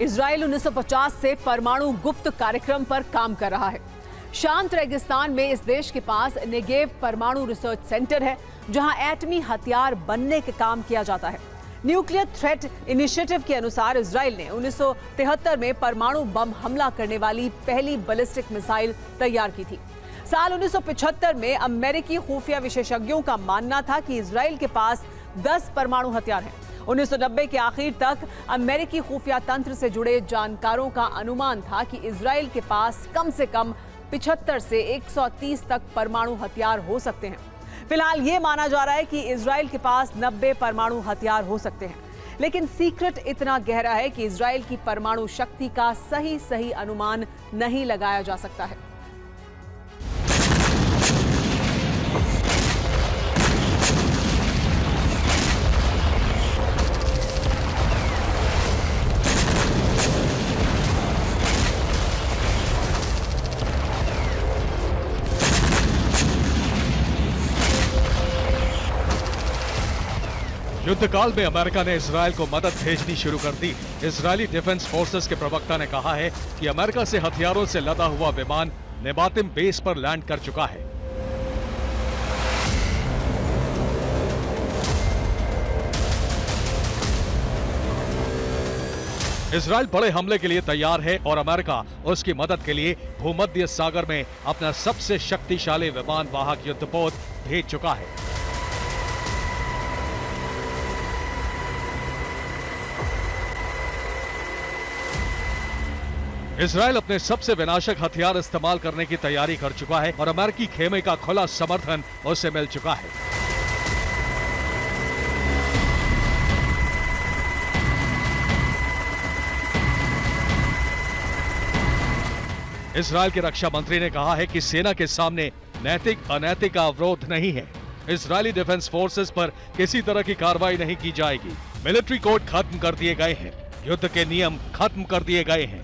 Israel 1950 से परमाणु गुप्त कार्यक्रम पर काम कर रहा है। शांत रेगिस्तान में इस देश के पास नेगेव परमाणु रिसर्च सेंटर है, जहां एटमी हथियार बनने के काम किया जाता है। न्यूक्लियर थ्रेट इनिशिएटिव के अनुसार इजराइल ने 1973 में परमाणु बम हमला करने वाली पहली बैलिस्टिक मिसाइल तैयार की थी। साल 1975 में अमेरिकी खुफिया विशेषज्ञों का मानना था कि इजराइल के पास 10 परमाणु हथियार हैं। 1990 के आखिर तक अमेरिकी खुफिया तंत्र से जुड़े जानकारों का अनुमान था कि इजराइल के पास कम से कम 75 से 130 तक परमाणु हथियार हो सकते हैं। फिलहाल ये माना जा रहा है कि इजराइल के पास 90 परमाणु हथियार हो सकते हैं, लेकिन सीक्रेट इतना गहरा है कि इजराइल की परमाणु शक्ति का सही अनुमान नहीं लगाया जा सकता है। युद्ध काल में अमेरिका ने इजराइल को मदद भेजनी शुरू कर दी। इजरायली डिफेंस फोर्सेस के प्रवक्ता ने कहा है कि अमेरिका से हथियारों से लदा हुआ विमान नेबातिम बेस पर लैंड कर चुका है। इजराइल बड़े हमले के लिए तैयार है और अमेरिका उसकी मदद के लिए भूमध्य सागर में अपना सबसे शक्तिशाली विमान वाहक युद्धपोत भेज चुका है। इजराइल अपने सबसे विनाशक हथियार इस्तेमाल करने की तैयारी कर चुका है और अमेरिकी खेमे का खुला समर्थन उसे मिल चुका है। इजराइल के रक्षा मंत्री ने कहा है कि सेना के सामने नैतिक अनैतिक का अवरोध नहीं है। इजरायली डिफेंस फोर्सेस पर किसी तरह की कार्रवाई नहीं की जाएगी। मिलिट्री कोड खत्म कर दिए गए हैं, युद्ध के नियम खत्म कर दिए गए हैं।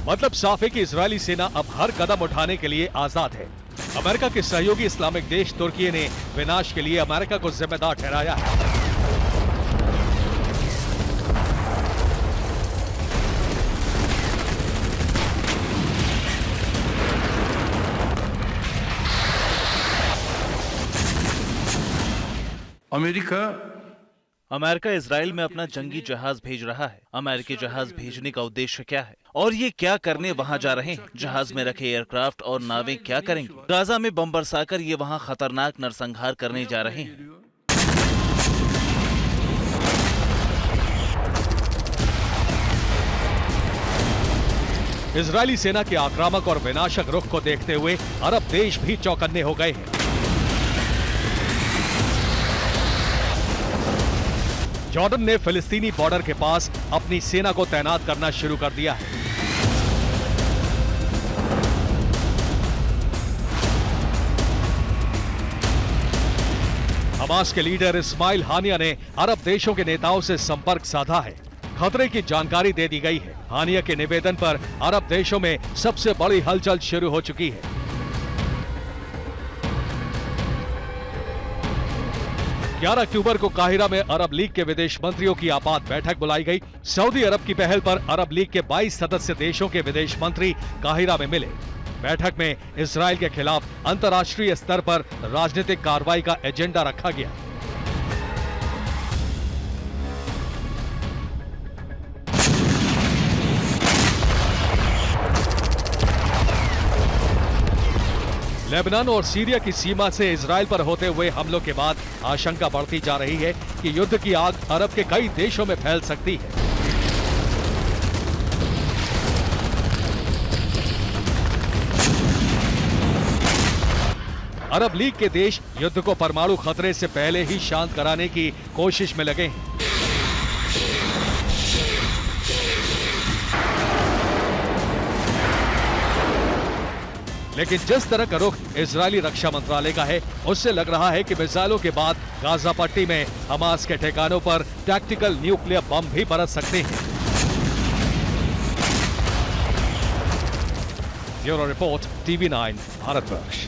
मतलब साफ है कि इजरायली सेना अब हर कदम उठाने के लिए आजाद है। अमेरिका के सहयोगी इस्लामिक देश तुर्की ने विनाश के लिए अमेरिका को जिम्मेदार ठहराया है। अमेरिका इजराइल में अपना जंगी जहाज भेज रहा है। अमेरिकी जहाज भेजने का उद्देश्य क्या है और ये क्या करने वहां जा रहे हैं? जहाज में रखे एयरक्राफ्ट और नावें क्या करेंगी? गाजा में बम बरसाकर ये वहां खतरनाक नरसंहार करने जा रहे हैं। इजरायली सेना के आक्रामक और विनाशक रुख को देखते हुए अरब देश भी चौकन्ने हो गए हैं। जॉर्डन ने फिलिस्तीनी बॉर्डर के पास अपनी सेना को तैनात करना शुरू कर दिया है। हमास के लीडर इस्माइल हानिया ने अरब देशों के नेताओं से संपर्क साधा है। खतरे की जानकारी दे दी गई है। हानिया के निवेदन पर अरब देशों में सबसे बड़ी हलचल शुरू हो चुकी है। ग्यारह अक्टूबर को काहिरा में अरब लीग के विदेश मंत्रियों की आपात बैठक बुलाई गई। सऊदी अरब की पहल पर अरब लीग के 22 सदस्य देशों के विदेश मंत्री काहिरा में मिले। बैठक में इजराइल के खिलाफ अंतर्राष्ट्रीय स्तर पर राजनीतिक कार्रवाई का एजेंडा रखा गया। लेबनान और सीरिया की सीमा से इजराइल पर होते हुए हमलों के बाद आशंका बढ़ती जा रही है कि युद्ध की आग अरब के कई देशों में फैल सकती है। अरब लीग के देश युद्ध को परमाणु खतरे से पहले ही शांत कराने की कोशिश में लगे हैं। लेकिन जिस तरह का रुख इजरायली रक्षा मंत्रालय का है, उससे लग रहा है कि मिसाइलों के बाद गाजा पट्टी में हमास के ठिकानों पर टैक्टिकल न्यूक्लियर बम भी बरस सकते हैं। Bureau report, TV9 Bharatvarsh.